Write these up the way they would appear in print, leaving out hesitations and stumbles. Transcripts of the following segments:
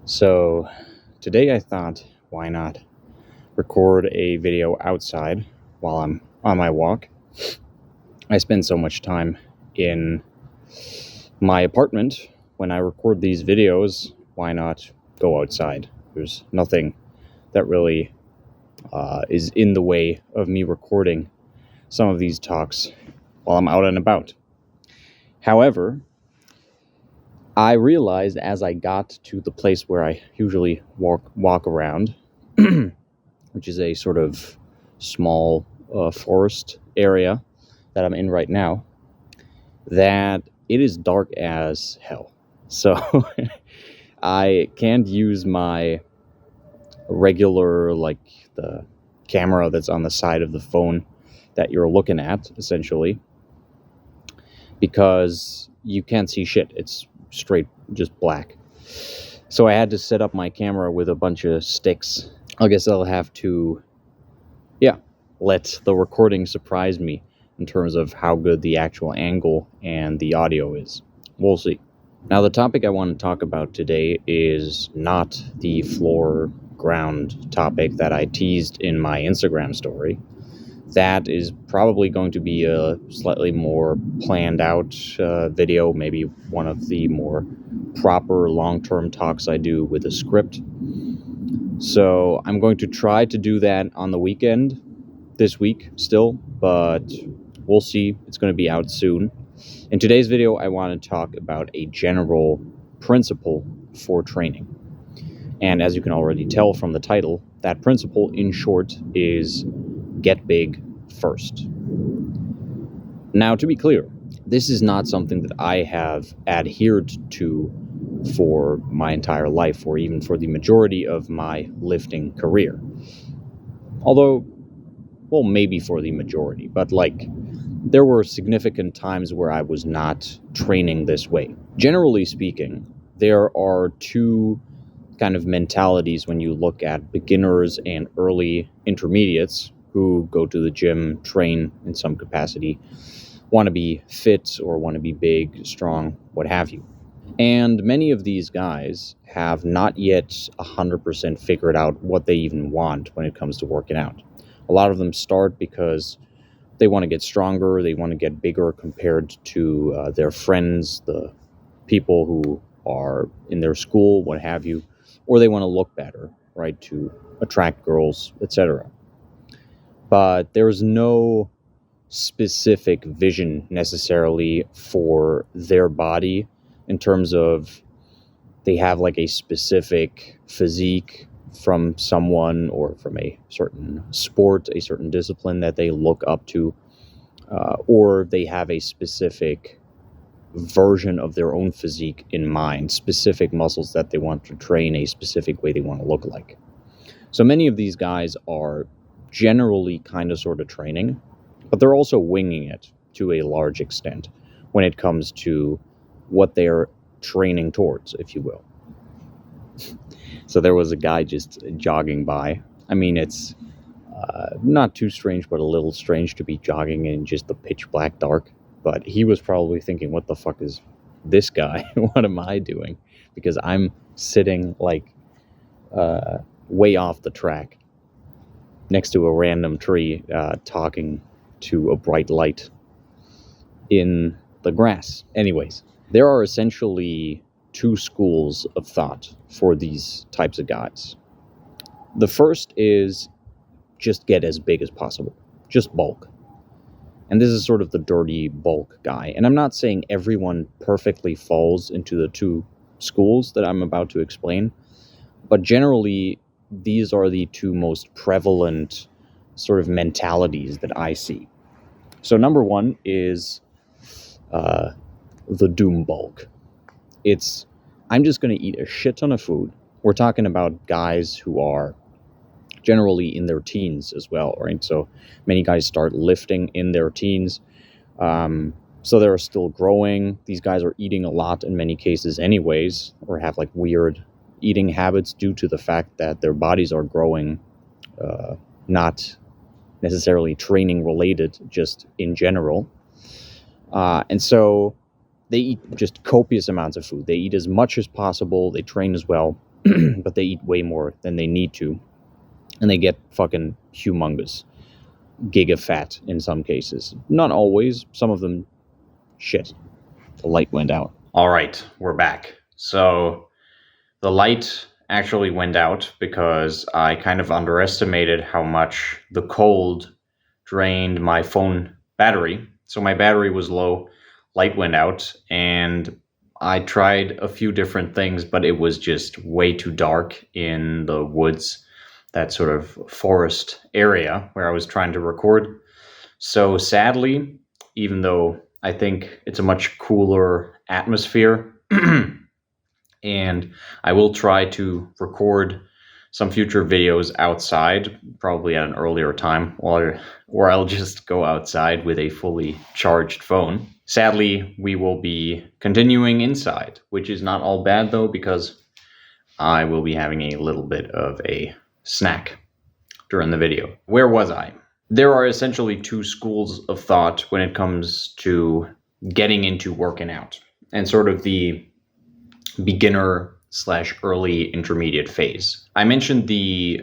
So today I thought, why not record a video outside while I'm on my walk? I spend so much time in my apartment. When I record these videos, why not go outside? There's nothing that really is in the way of me recording some of these talks while I'm out and about. However, I realized as I got to the place where I usually walk around, which is a sort of small forest area that I'm in right now, that it is dark as hell. So I can't use my regular, like the camera that's on the side of the phone that you're looking at, essentially, because you can't see shit. It's straight, just black. So I had to set up my camera with a bunch of sticks. I guess I'll have to, let the recording surprise me in terms of how good the actual angle and the audio is. We'll see. Now, the topic I want to talk about today is not the floor ground topic that I teased in my Instagram story. That is probably going to be a slightly more planned out video, maybe one of the more proper long-term talks I do with a script. So I'm going to try to do that on the weekend this week still, but we'll see. It's going to be out soon. In today's video, I want to talk about a general principle for training. And as you can already tell from the title, that principle, in short, is get big first. Now, to be clear, this is not something that I have adhered to for my entire life, or even for the majority of my lifting career. Although, well, maybe for the majority, but there were significant times where I was not training this way. Generally speaking, there are two kind of mentalities when you look at beginners and early intermediates who go to the gym, train in some capacity, want to be fit or want to be big, strong, what have you. And many of these guys have not yet 100% figured out what they even want when it comes to working out. A lot of them start because they want to get stronger, they want to get bigger compared to their friends, the people who are in their school, what have you, or they want to look better, right, to attract girls, etc. But there's no specific vision necessarily for their body in terms of they have like a specific physique from someone or from a certain sport, a certain discipline that they look up to, or they have a specific version of their own physique in mind, specific muscles that they want to train, a specific way they want to look like. So many of these guys are generally kind of sort of training, but they're also winging it to a large extent when it comes to what they're training towards, if you will. So there was a guy just jogging by. I mean, it's not too strange, but a little strange to be jogging in just the pitch black dark. But he was probably thinking, what the fuck is this guy? What am I doing? Because I'm sitting way off the track next to a random tree talking to a bright light in the grass. Anyways, there are essentially two schools of thought for these types of guys. The first is just get as big as possible. Just bulk. And this is sort of the dirty bulk guy. And I'm not saying everyone perfectly falls into the two schools that I'm about to explain, but generally these are the two most prevalent sort of mentalities that I see. So number one is the doom bulk. It's, I'm just going to eat a shit ton of food. We're talking about guys who are generally in their teens as well, right? So many guys start lifting in their teens. So they're still growing. These guys are eating a lot in many cases anyways, or have like weird eating habits due to the fact that their bodies are growing, not necessarily training related, just in general. And so they eat just copious amounts of food. They eat as much as possible. They train as well. but they eat way more than they need to. And they get fucking humongous. Giga fat in some cases. Not always. Some of them, shit. The light went out. All right, we're back. So the light actually went out because I kind of underestimated how much the cold drained my phone battery. So my battery was low, light went out, and I tried a few different things, but it was just way too dark in the woods, that sort of forest area where I was trying to record. So sadly, even though I think it's a much cooler atmosphere, and I will try to record some future videos outside, probably at an earlier time, or I'll just go outside with a fully charged phone. Sadly, we will be continuing inside, which is not all bad though, because I will be having a little bit of a snack during the video. Where was I? There are essentially two schools of thought when it comes to getting into working out, and sort of the beginner/early intermediate phase. I mentioned the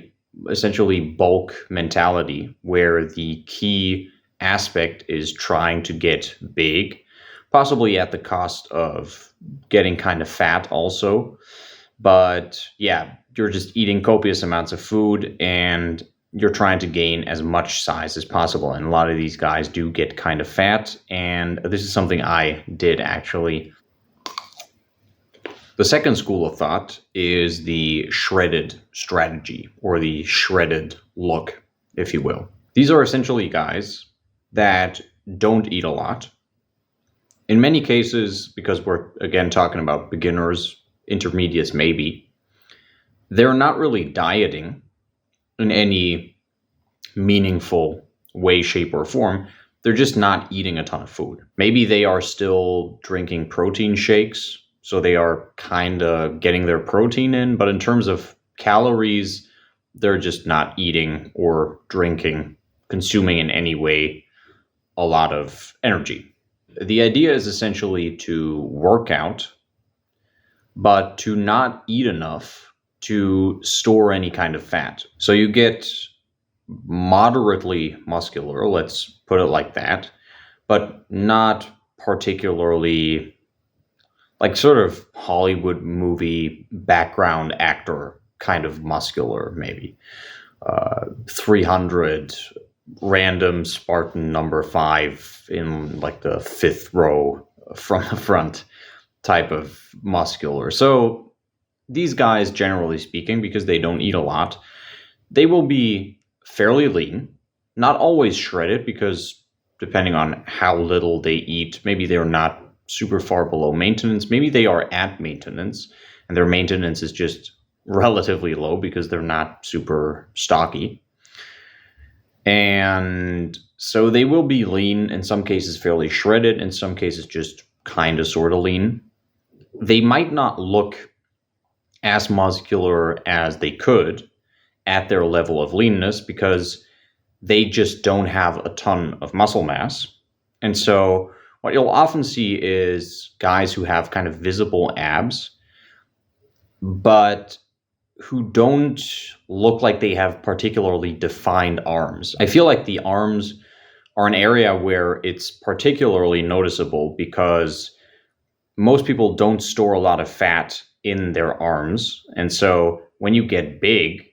essentially bulk mentality, where the key aspect is trying to get big, possibly at the cost of getting kind of fat also. But yeah, you're just eating copious amounts of food and you're trying to gain as much size as possible. And a lot of these guys do get kind of fat. And this is something I did actually. The second school of thought is the shredded strategy, or the shredded look, if you will. These are essentially guys that don't eat a lot. In many cases, because we're again talking about beginners, intermediates maybe, they're not really dieting in any meaningful way, shape, or form. They're just not eating a ton of food. Maybe they are still drinking protein shakes, so they are kind of getting their protein in, but in terms of calories, they're just not eating or drinking, consuming in any way a lot of energy. The idea is essentially to work out, but to not eat enough to store any kind of fat. So you get moderately muscular, let's put it like that, but not particularly like sort of Hollywood movie background actor kind of muscular, maybe. 300 random Spartan number 5 in like the 5th row from the front type of muscular. So these guys, generally speaking, because they don't eat a lot, they will be fairly lean, not always shredded, because depending on how little they eat, maybe they're not super far below maintenance. Maybe they are at maintenance and their maintenance is just relatively low because they're not super stocky. And so they will be lean, in some cases fairly shredded, in some cases just kind of sort of lean. They might not look as muscular as they could at their level of leanness because they just don't have a ton of muscle mass. And so what you'll often see is guys who have kind of visible abs, but who don't look like they have particularly defined arms. I feel like the arms are an area where it's particularly noticeable because most people don't store a lot of fat in their arms. And so when you get big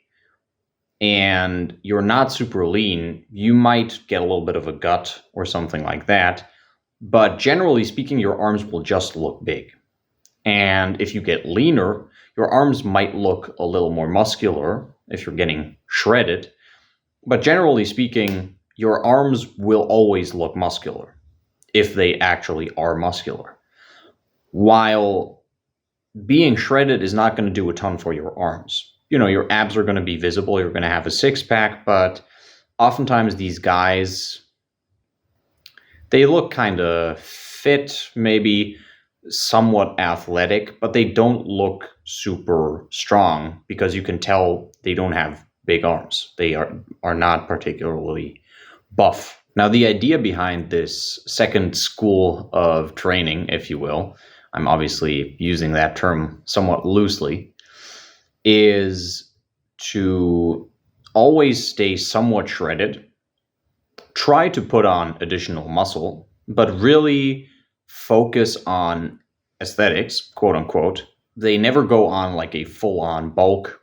and you're not super lean, you might get a little bit of a gut or something like that. But generally speaking, your arms will just look big. And if you get leaner, your arms might look a little more muscular if you're getting shredded. But generally speaking, your arms will always look muscular if they actually are muscular. While being shredded is not going to do a ton for your arms. You know, your abs are going to be visible. You're going to have a six-pack, but oftentimes these guys, they look kind of fit, maybe somewhat athletic, but they don't look super strong because you can tell they don't have big arms. They are not particularly buff. Now, the idea behind this second school of training, if you will, I'm obviously using that term somewhat loosely, is to always stay somewhat shredded, try to put on additional muscle, but really focus on aesthetics, quote unquote. They never go on like a full-on bulk.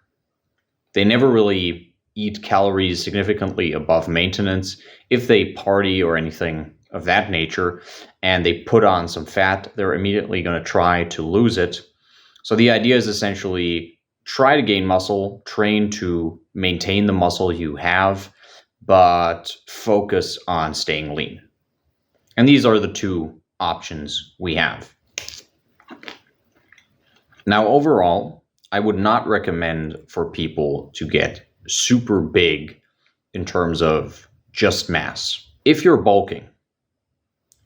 They never really eat calories significantly above maintenance. If they party or anything of that nature and they put on some fat, they're immediately going to try to lose it. So the idea is essentially try to gain muscle, train to maintain the muscle you have, but focus on staying lean. And these are the two options we have. Now, overall, I would not recommend for people to get super big in terms of just mass. If you're bulking,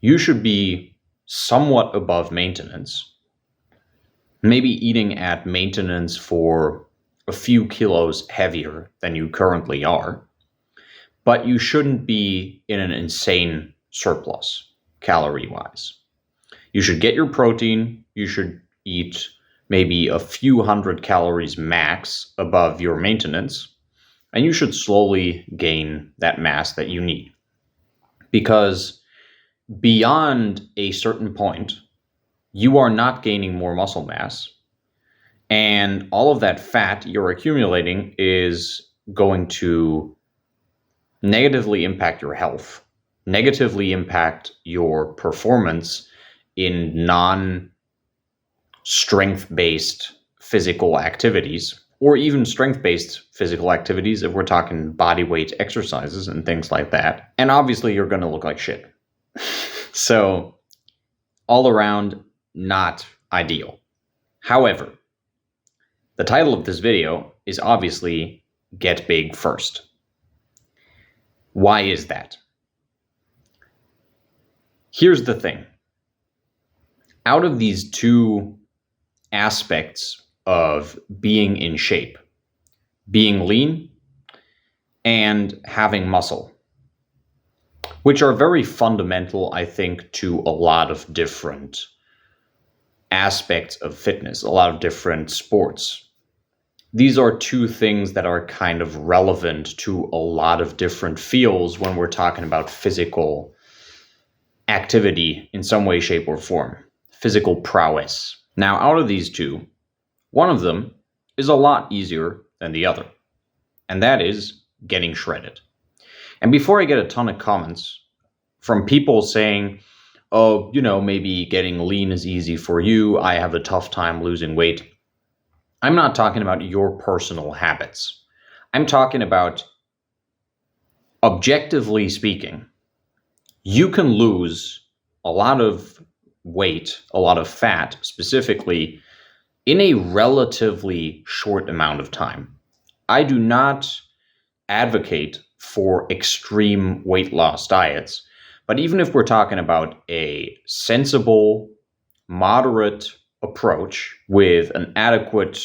you should be somewhat above maintenance, maybe eating at maintenance for a few kilos heavier than you currently are, but you shouldn't be in an insane surplus calorie-wise. You should get your protein, you should eat maybe a few hundred calories max above your maintenance, and you should slowly gain that mass that you need. Because beyond a certain point, you are not gaining more muscle mass, and all of that fat you're accumulating is going to negatively impact your health, negatively impact your performance in non-strength-based physical activities, or even strength-based physical activities if we're talking body weight exercises and things like that. And obviously you're going to look like shit. So all around, not ideal. However, the title of this video is obviously Get Big First. Why is that? Here's the thing. Out of these two aspects of being in shape, being lean and having muscle, which are very fundamental, I think, to a lot of different aspects of fitness, a lot of different sports. These are two things that are kind of relevant to a lot of different fields when we're talking about physical activity in some way, shape, or form, physical prowess. Now, out of these two, one of them is a lot easier than the other, and that is getting shredded. And before I get a ton of comments from people saying, oh, maybe getting lean is easy for you, I have a tough time losing weight, I'm not talking about your personal habits. I'm talking about, objectively speaking, you can lose a lot of weight, a lot of fat specifically, in a relatively short amount of time. I do not advocate for extreme weight loss diets, but even if we're talking about a sensible, moderate approach with an adequate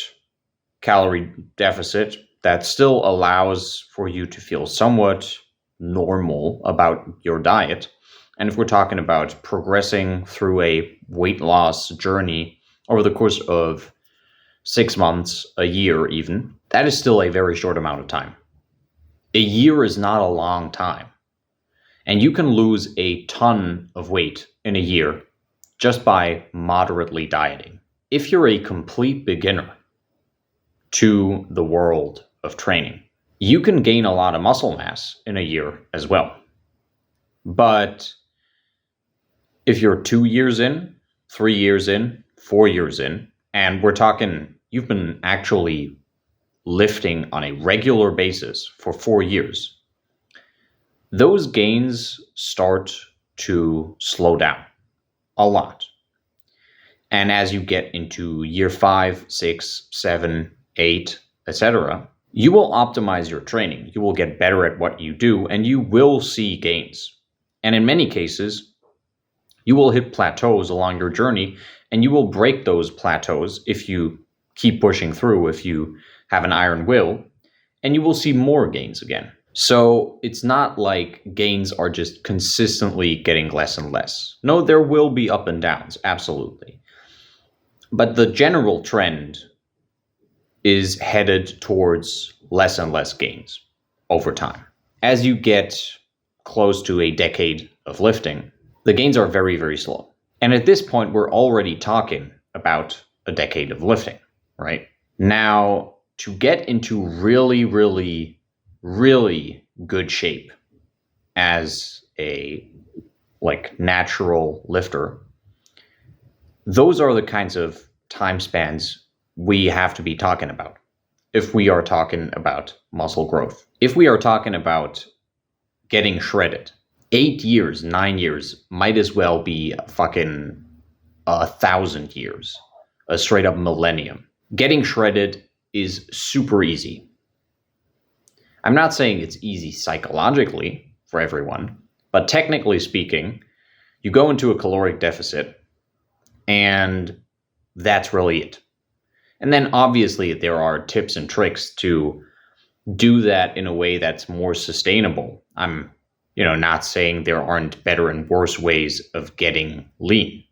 calorie deficit that still allows for you to feel somewhat normal about your diet, and if we're talking about progressing through a weight loss journey over the course of 6 months, a year even, that is still a very short amount of time. A year is not a long time. And you can lose a ton of weight in a year just by moderately dieting. If you're a complete beginner to the world of training, you can gain a lot of muscle mass in a year as well. But if you're 2 years in, 3 years in, 4 years in, and we're talking you've been actually lifting on a regular basis for 4 years, those gains start to slow down a lot. And as you get into year 5, 6, 7, 8, etc., you will optimize your training. You will get better at what you do, and you will see gains. And in many cases, you will hit plateaus along your journey, and you will break those plateaus if you keep pushing through, if you have an iron will, and you will see more gains again. So it's not like gains are just consistently getting less and less. No, there will be up and downs, absolutely. But the general trend is headed towards less and less gains over time. As you get close to a decade of lifting, the gains are very, very slow. And at this point, we're already talking about a decade of lifting, right? Now, to get into really, really, really good shape as a natural lifter, those are the kinds of time spans we have to be talking about if we are talking about muscle growth. If we are talking about getting shredded, 8 years, 9 years might as well be fucking 1,000 years, a straight up millennium. Getting shredded is super easy. I'm not saying it's easy psychologically for everyone, but technically speaking, you go into a caloric deficit and that's really it. And then obviously there are tips and tricks to do that in a way that's more sustainable. I'm, not saying there aren't better and worse ways of getting lean.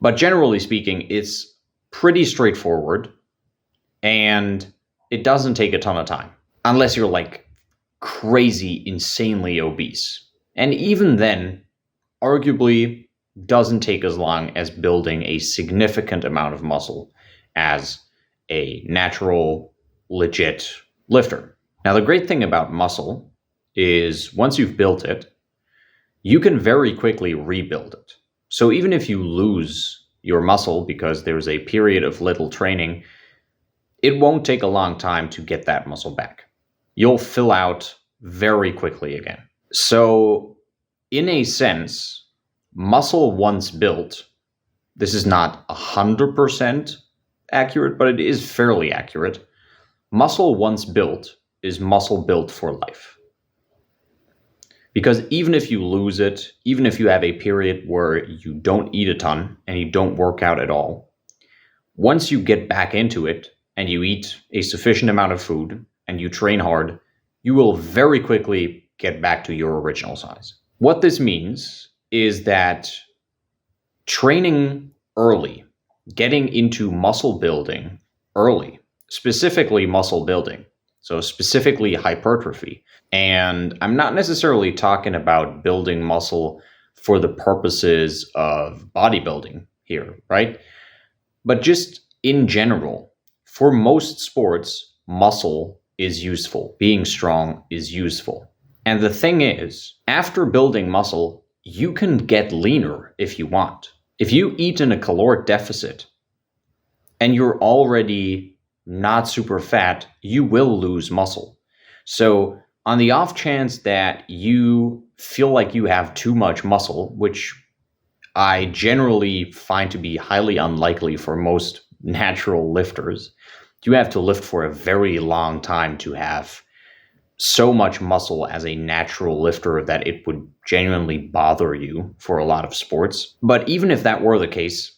But generally speaking, it's pretty straightforward and it doesn't take a ton of time unless you're like crazy, insanely obese. And even then, arguably doesn't take as long as building a significant amount of muscle as a natural, legit lifter. Now, the great thing about muscle is once you've built it, you can very quickly rebuild it. So even if you lose your muscle because there's a period of little training, it won't take a long time to get that muscle back. You'll fill out very quickly again. So in a sense, muscle once built, this is not 100% accurate, but it is fairly accurate. Muscle once built is muscle built for life. Because even if you lose it, even if you have a period where you don't eat a ton and you don't work out at all, once you get back into it and you eat a sufficient amount of food and you train hard, you will very quickly get back to your original size. What this means is that training early, getting into muscle building early, specifically muscle building, so specifically hypertrophy. And I'm not necessarily talking about building muscle for the purposes of bodybuilding here, right? But just in general, for most sports, muscle is useful. Being strong is useful. And the thing is, after building muscle, you can get leaner if you want. If you eat in a caloric deficit and you're already not super fat, you will lose muscle. So on the off chance that you feel like you have too much muscle, which I generally find to be highly unlikely for most natural lifters, you have to lift for a very long time to have so much muscle as a natural lifter that it would genuinely bother you for a lot of sports. But even if that were the case,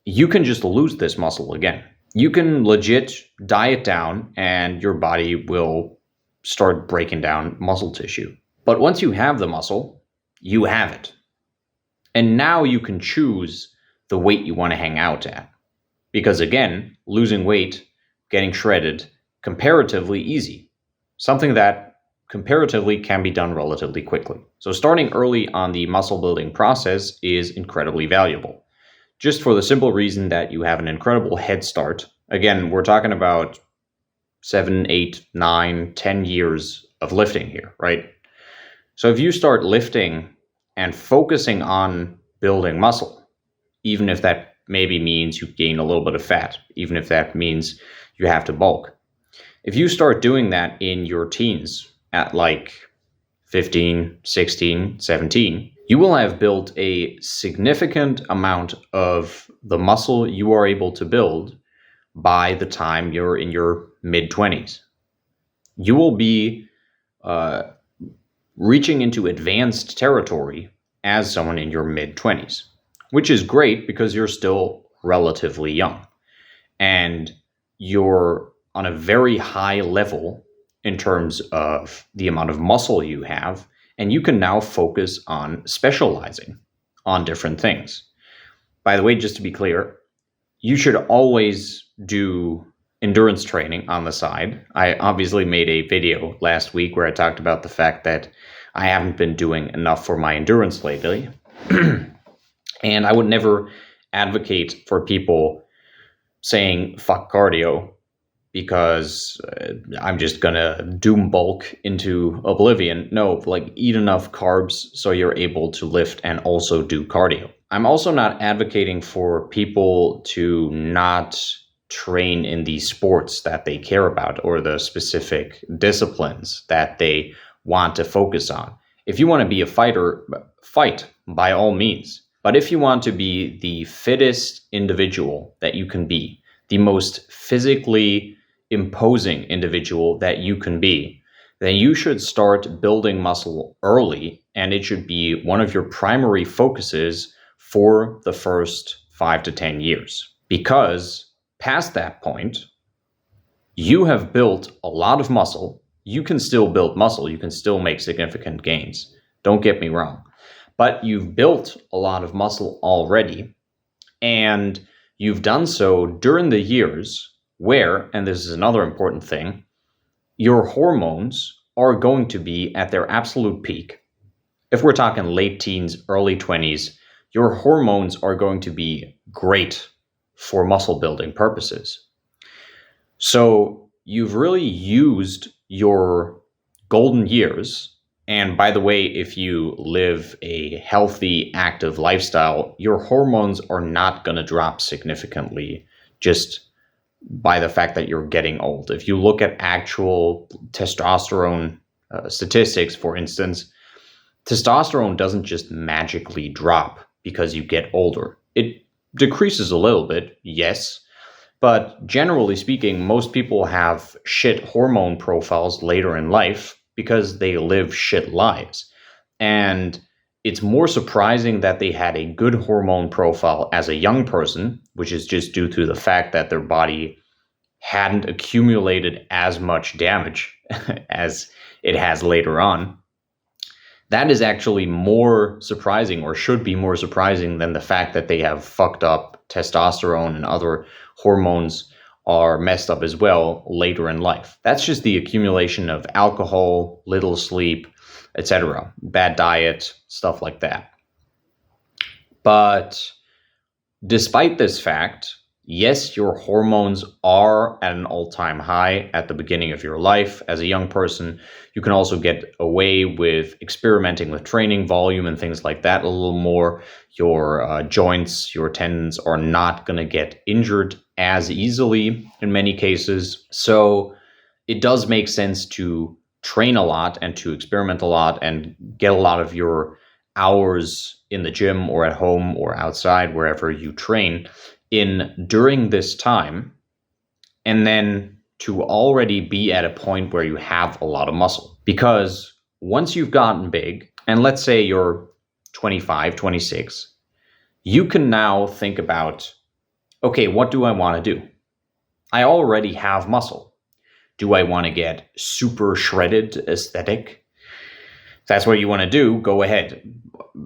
you can just lose this muscle again. You can legit diet down and your body will start breaking down muscle tissue. But once you have the muscle, you have it. And now you can choose the weight you want to hang out at. Because again, losing weight, getting shredded, comparatively easy. Something that comparatively can be done relatively quickly. So starting early on the muscle building process is incredibly valuable. Just for the simple reason that you have an incredible head start. Again, we're talking about 7, 8, 9, 10 years of lifting here, right? So if you start lifting and focusing on building muscle, even if that maybe means you gain a little bit of fat, even if that means you have to bulk. If you start doing that in your teens at like 15, 16, 17, you will have built a significant amount of the muscle you are able to build by the time you're in your mid-20s. You will be reaching into advanced territory as someone in your mid-20s, which is great because you're still relatively young. And you're on a very high level in terms of the amount of muscle you have, and you can now focus on specializing on different things. By the way, just to be clear, you should always do endurance training on the side. I obviously made a video last week where I talked about the fact that I haven't been doing enough for my endurance lately. And I would never advocate for people saying fuck cardio because I'm just gonna doom bulk into oblivion. No, like eat enough carbs so you're able to lift and also do cardio. I'm also not advocating for people to not train in the sports that they care about or the specific disciplines that they want to focus on. If you want to be a fighter, fight by all means. But if you want to be the fittest individual that you can be, the most physically imposing individual that you can be, then you should start building muscle early, and it should be one of your primary focuses for the first 5 to 10 years. Because past that point, you have built a lot of muscle. You can still build muscle. You can still make significant gains. Don't get me wrong. But you've built a lot of muscle already, and you've done so during the years where, and this is another important thing, your hormones are going to be at their absolute peak. If we're talking late teens, early 20s, your hormones are going to be great for muscle building purposes. So you've really used your golden years. And by the way, if you live a healthy, active lifestyle, your hormones are not going to drop significantly just by the fact that you're getting old. If you look at actual testosterone statistics, for instance, testosterone doesn't just magically drop because you get older. It decreases a little bit, yes, but generally speaking, most people have shit hormone profiles later in life because they live shit lives. And it's more surprising that they had a good hormone profile as a young person, which is just due to the fact that their body hadn't accumulated as much damage as it has later on. That is actually more surprising, or should be more surprising, than the fact that they have fucked up testosterone and other hormones are messed up as well later in life. That's just the accumulation of alcohol, little sleep, etc., bad diet, stuff like that. But despite this fact, yes, your hormones are at an all-time high at the beginning of your life. As a young person, you can also get away with experimenting with training volume and things like that a little more. Your joints, your tendons are not going to get injured as easily in many cases. So it does make sense to train a lot and to experiment a lot and get a lot of your hours in the gym or at home or outside, wherever you train, in during this time, and then to already be at a point where you have a lot of muscle. Because once you've gotten big, and let's say you're 25, 26, you can now think about, okay, what do I want to do? I already have muscle. Do I want to get super shredded aesthetic? If that's what you want to do, go ahead.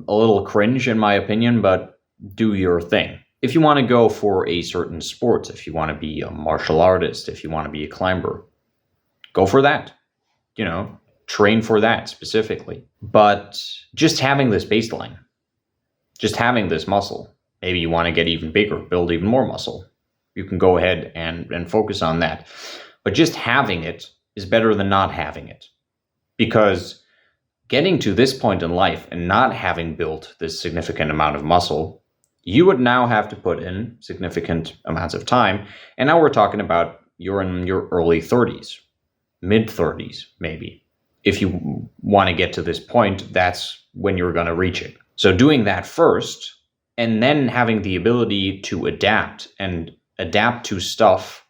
A little cringe in my opinion, but do your thing. If you want to go for a certain sport, if you want to be a martial artist, if you want to be a climber, go for that. You know, train for that specifically. But just having this baseline, just having this muscle, maybe you want to get even bigger, build even more muscle, you can go ahead and focus on that. But just having it is better than not having it. Because getting to this point in life and not having built this significant amount of muscle, you would now have to put in significant amounts of time. And now we're talking about you're in your early 30s, mid 30s, maybe. If you want to get to this point, that's when you're going to reach it. So doing that first, and then having the ability to adapt and adapt to stuff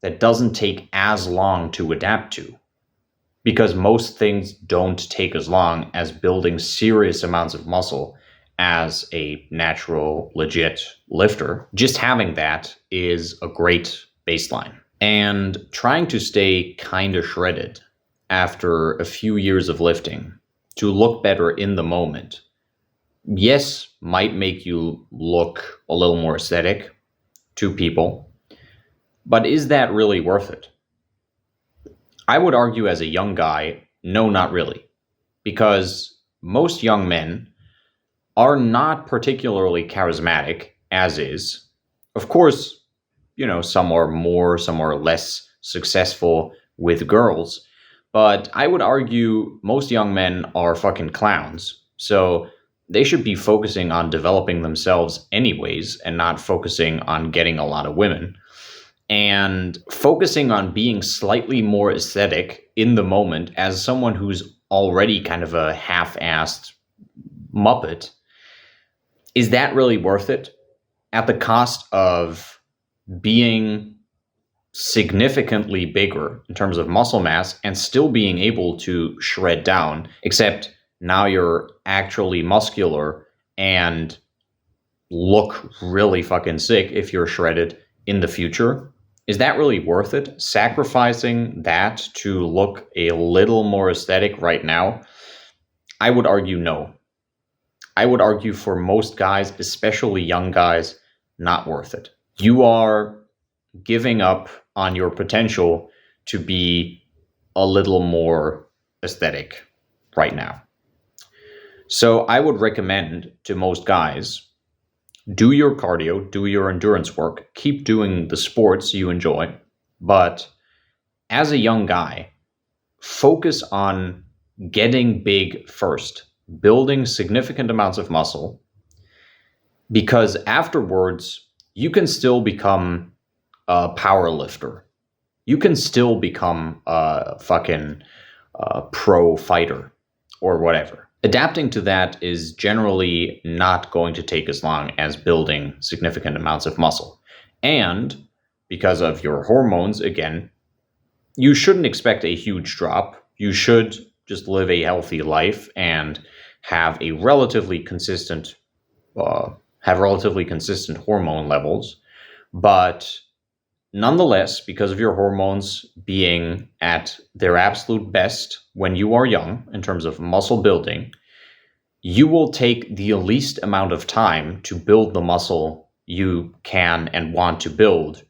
that doesn't take as long to adapt to. Because most things don't take as long as building serious amounts of muscle as a natural, legit lifter. Just having that is a great baseline. And trying to stay kind of shredded after a few years of lifting to look better in the moment, yes, might make you look a little more aesthetic to people, But is that really worth it? I would argue as a young guy, no, not really. Because most young men are not particularly charismatic, as is. Of course, some are more, some are less successful with girls. But I would argue most young men are fucking clowns. So they should be focusing on developing themselves anyways and not focusing on getting a lot of women. And focusing on being slightly more aesthetic in the moment as someone who's already kind of a half-assed muppet, is that really worth it? At the cost of being significantly bigger in terms of muscle mass and still being able to shred down, except now you're actually muscular and look really fucking sick if you're shredded in the future. Is that really worth it? Sacrificing that to look a little more aesthetic right now? I would argue no. I would argue for most guys, especially young guys, not worth it. You are giving up on your potential to be a little more aesthetic right now. So I would recommend to most guys, do your cardio, do your endurance work, keep doing the sports you enjoy, but as a young guy, focus on getting big first, building significant amounts of muscle, because afterwards you can still become a power lifter. You can still become a fucking pro fighter or whatever. Adapting to that is generally not going to take as long as building significant amounts of muscle. And because of your hormones, again, you shouldn't expect a huge drop. You should just live a healthy life and have a relatively consistent hormone levels. But nonetheless, because of your hormones being at their absolute best when you are young in terms of muscle building, you will take the least amount of time to build the muscle you can and want to build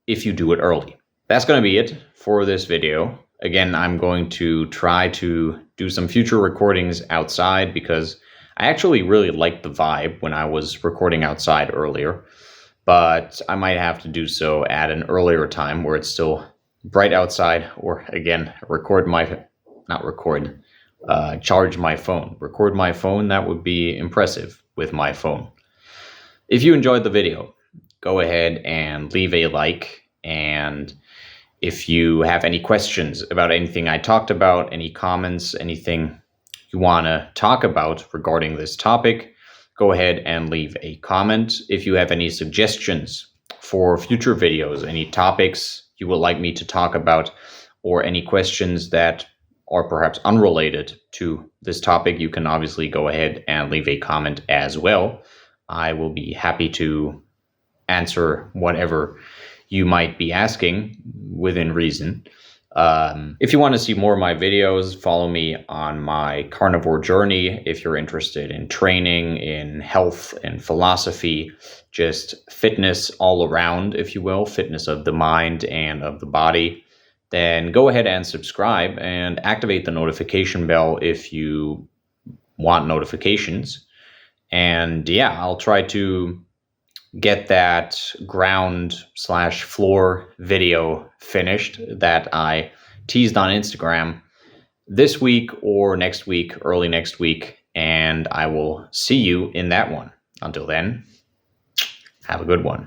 if you do it early. That's going to be it for this video. Again, I'm going to try to do some future recordings outside because I actually really liked the vibe when I was recording outside earlier. But I might have to do so at an earlier time where it's still bright outside, or again, charge my phone. Record my phone, that would be impressive with my phone. If you enjoyed the video, go ahead and leave a like, and if you have any questions about anything I talked about, any comments, anything you want to talk about regarding this topic, go ahead and leave a comment. If you have any suggestions for future videos, any topics you would like me to talk about, or any questions that are perhaps unrelated to this topic, you can obviously go ahead and leave a comment as well. I will be happy to answer whatever you might be asking within reason. If you want to see more of my videos, follow me on my carnivore journey. If you're interested in training, in health and philosophy, just fitness all around, if you will, fitness of the mind and of the body, then go ahead and subscribe and activate the notification bell if you want notifications. And yeah, I'll try to get that ground/floor video finished that I teased on Instagram this week or next week, early next week, and I will see you in that one. Until then, have a good one.